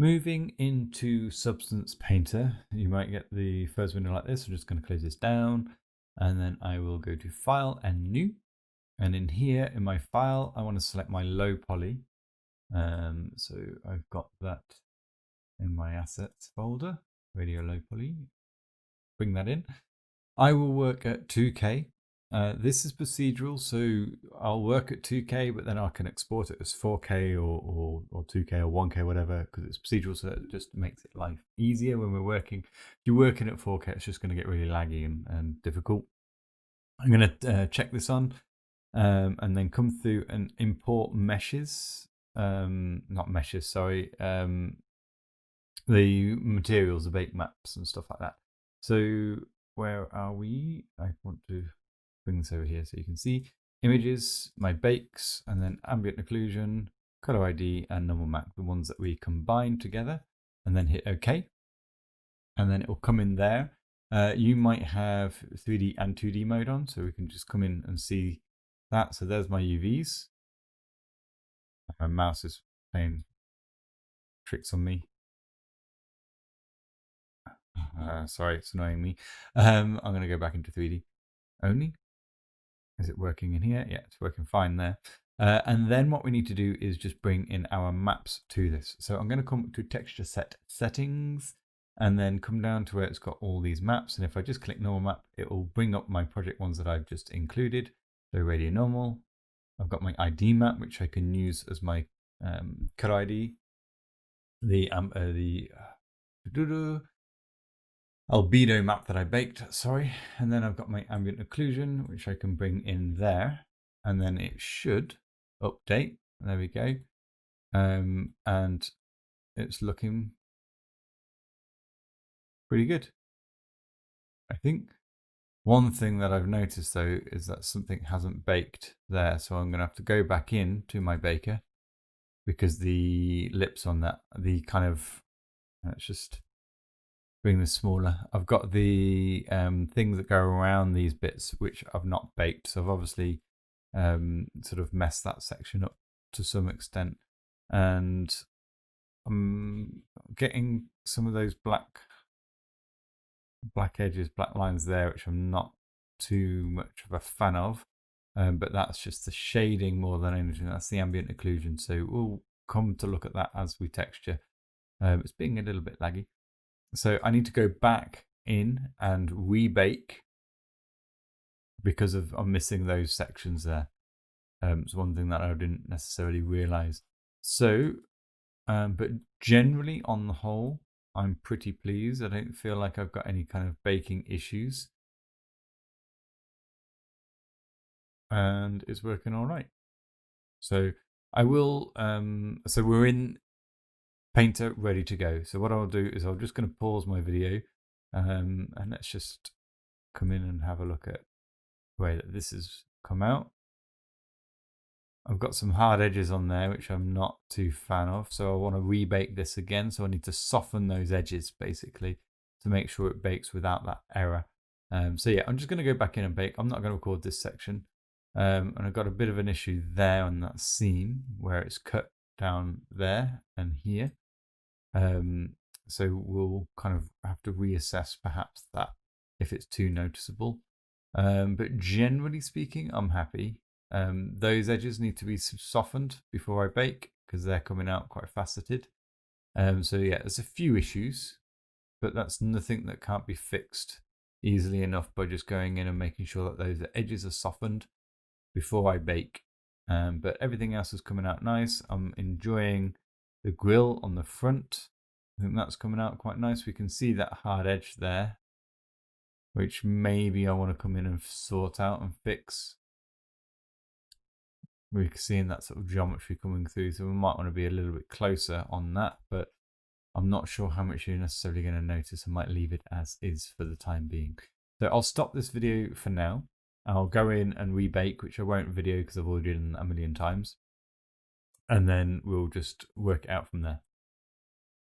Moving into Substance Painter, you might get the first window like this. I'm just going to close this down, and then I will go to File and New. And in here, in my file, I want to select my low poly. So I've got that in my assets folder, radio low poly. Bring that in. I will work at 2K. This is procedural, so I'll work at 2K, but then I can export it as 4K or 2K or 1K, whatever, because it's procedural, so it just makes it life easier when we're working. If you're working at 4K, it's just going to get really laggy and difficult. I'm going to check this on and then come through and import meshes. Not meshes, sorry. The materials, the bake maps and stuff like that. So where are we? I want to bring this over here so you can see images, my bakes, and then ambient occlusion, color ID, and normal map, the ones that we combine together, and then hit OK. And then it will come in there. You might have 3D and 2D mode on, so we can just come in and see that. So there's my UVs. My mouse is playing tricks on me. Sorry, it's annoying me. I'm going to go back into 3D only. Is it working in here? Yeah, it's working fine there. And then what we need to do is just bring in our maps to this. So I'm going to come to texture set settings and then come down to where it's got all these maps. And if I just click normal map, it will bring up my project ones that I've just included. So radio normal. I've got my ID map, which I can use as my cut ID. The albedo map that I baked, sorry. And then I've got my ambient occlusion, which I can bring in there. And then it should update. There we go. And it's looking pretty good, I think. One thing that I've noticed though is that something hasn't baked there. So I'm going to have to go back in to my baker because the lips on that, the kind of, let's just bring this smaller. I've got the things that go around these bits, which I've not baked. So I've obviously sort of messed that section up to some extent. And I'm getting some of those black edges, black lines there, which I'm not too much of a fan of. But that's just the shading more than anything. That's the ambient occlusion. So we'll come to look at that as we texture. It's being a little bit laggy. So I need to go back in and rebake because I'm missing those sections there. It's one thing that I didn't necessarily realize. So, but generally on the whole, I'm pretty pleased. I don't feel like I've got any kind of baking issues. And it's working all right. So I will, so we're in Painter ready to go. So what I'll do is I'm just going to pause my video and let's just come in and have a look at the way that this has come out. I've got some hard edges on there, which I'm not too fan of. So I want to rebake this again. So I need to soften those edges basically to make sure it bakes without that error. So yeah, I'm just going to go back in and bake. I'm not going to record this section. And I've got a bit of an issue there on that seam where it's cut down there and here. So we'll kind of have to reassess perhaps that if it's too noticeable. But generally speaking, I'm happy. Those edges need to be softened before I bake because they're coming out quite faceted. So yeah, there's a few issues, but that's nothing that can't be fixed easily enough by just going in and making sure that those edges are softened before I bake. But everything else is coming out nice. I'm enjoying the grill on the front. I think that's coming out quite nice. We can see that hard edge there, which maybe I want to come in and sort out and fix. We're seeing that sort of geometry coming through, so we might want to be a little bit closer on that, but I'm not sure how much you're necessarily going to notice. I might leave it as is for the time being. So I'll stop this video for now. I'll go in and rebake, which I won't video because I've already done a million times. And then we'll just work it out from there.